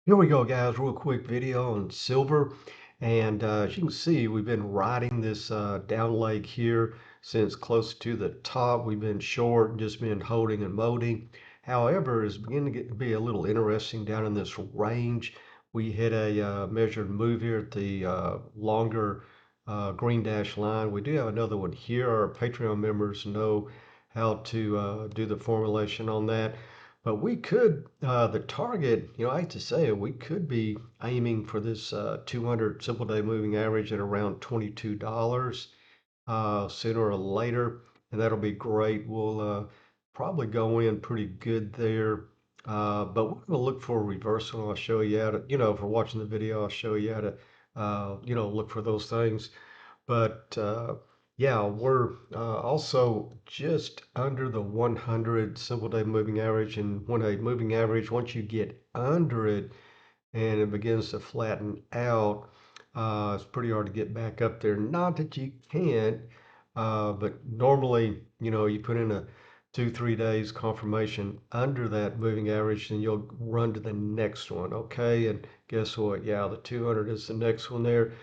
Here we go, guys. Real quick video on silver. And as you can see, we've been riding this down leg here since close to the top. We've been short, just been holding and molding. However, it's beginning to be a little interesting down in this range. We hit a measured move here at the longer green dash line. We do have another one here. Our Patreon members know how to do the formulation on that. But we could, the target, I hate to say it, we could be aiming for this 200 simple day moving average at around $22 sooner or later, and that'll be great. We'll probably go in pretty good there. But we're going to look for a reversal. I'll show you how to, if we're watching the video, I'll show you how to, look for those things. But yeah, we're also just under the 100 simple day moving average. And when a moving average, once you get under it and it begins to flatten out, it's pretty hard to get back up there. Not that you can't, but normally, you put in a 2, 3 days confirmation under that moving average, then you'll run to the next one. Okay. And guess what? Yeah, the 200 is the next one there.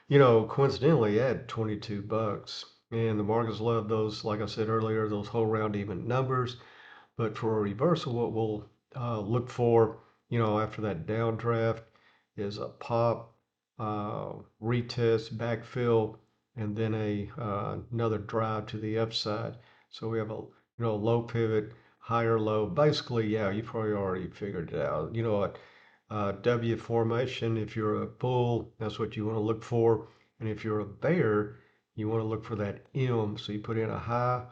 Coincidentally, at 22 bucks. And the markets love those, like I said earlier, those whole round even numbers. But for a reversal, what we'll look for, after that downdraft is a pop, retest, backfill, and then another drive to the upside. So we have a low pivot, higher low. Basically, yeah, you probably already figured it out. What W formation, if you're a bull, that's what you want to look for. And if you're a bear, you want to look for that M. So you put in a high,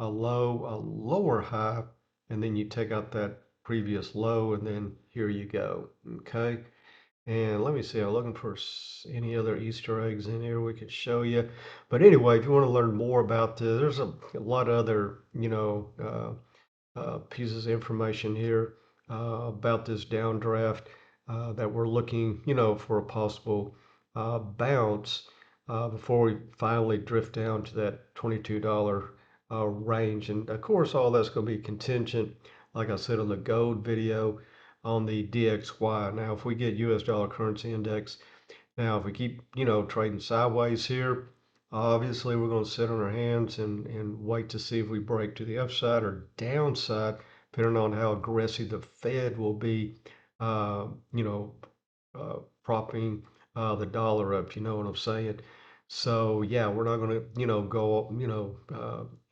a low, a lower high, and then you take out that previous low, and then here you go. Okay. And let me see, I'm looking for any other Easter eggs in here we could show you. But anyway, if you want to learn more about this, there's a lot of other, pieces of information here about this downdraft that we're looking, for a possible bounce before we finally drift down to that $22 range. And of course, all that's going to be contingent, like I said on the gold video, on the DXY. Now, if we get US dollar currency index, now if we keep, trading sideways here, obviously we're going to sit on our hands and wait to see if we break to the upside or downside, depending on how aggressive the Fed will be, uh, you know, propping the dollar up, you know what I'm saying? So yeah, we're not going to, go,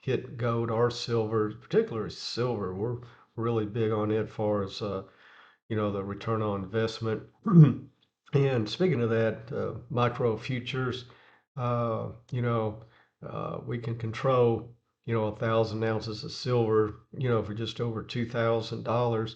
hit gold or silver, particularly silver. We're really big on it as far as, the return on investment. And speaking of that, micro futures, we can control, 1,000 ounces of silver, for just over $2,000.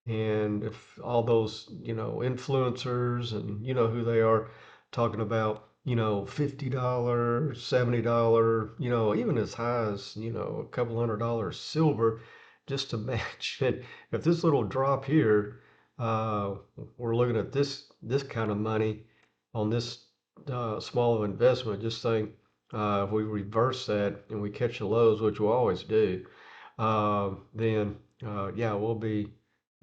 And if all those, influencers and who they are talking about, $50, $70, even as high as, a couple $100 silver, just imagine if this little drop here, uh, we're looking at this kind of money on this small of investment. Just think, if we reverse that and we catch the lows, which we'll always do, then yeah, we'll be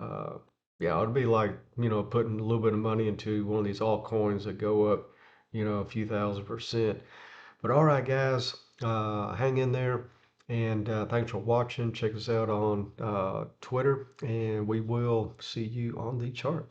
uh, yeah, it'll be like putting a little bit of money into one of these altcoins that go up, a few thousand%. But all right, guys, hang in there. And thanks for watching. Check us out on Twitter, and we will see you on the charts.